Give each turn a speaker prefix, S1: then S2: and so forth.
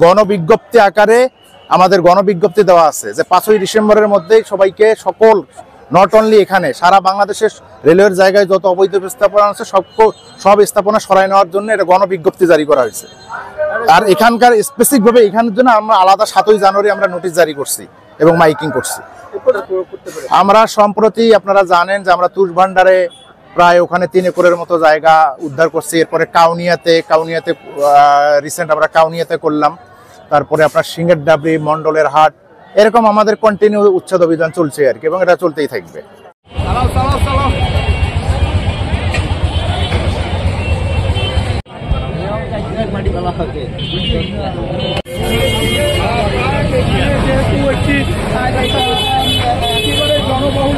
S1: গণবিজ্ঞপ্তি আকারে আমাদের গণবিজ্ঞপ্তি দেওয়া আছে যে 5ই ডিসেম্বরের মধ্যেই সবাইকে সকল নট অনলি এখানে সারা বাংলাদেশের রেলওয়ের জায়গায় যত অবৈধ স্থাপনা আছে সব স্থাপনা সরাই নেওয়ার জন্য এটা গণবিজ্ঞপ্তি জারি করা হয়েছে। আর এখানকার স্পেসিফিকভাবে এখানের জন্য আমরা আলাদা 7ই জানুয়ারি আমরা নোটিশ জারি করছি এবং মাইকিং করছি। আমরা সম্প্রতি আপনারা জানেন যে আমরা তুষ ভান্ডারে প্রায় ওখানে 3 একরের মতো জায়গা উদ্ধার করছি। এরপরে কাউনিয়াতে রিসেন্ট আমরা কাউনিয়াতে করলাম। তারপরে আপনার সিংহের ডাবরি, মন্ডলের হাট, এরকম আমাদের কন্টিনিউ উচ্ছেদ অভিযান চলছে আর কি, এবং এটা চলতেই থাকবে।
S2: জনবহুল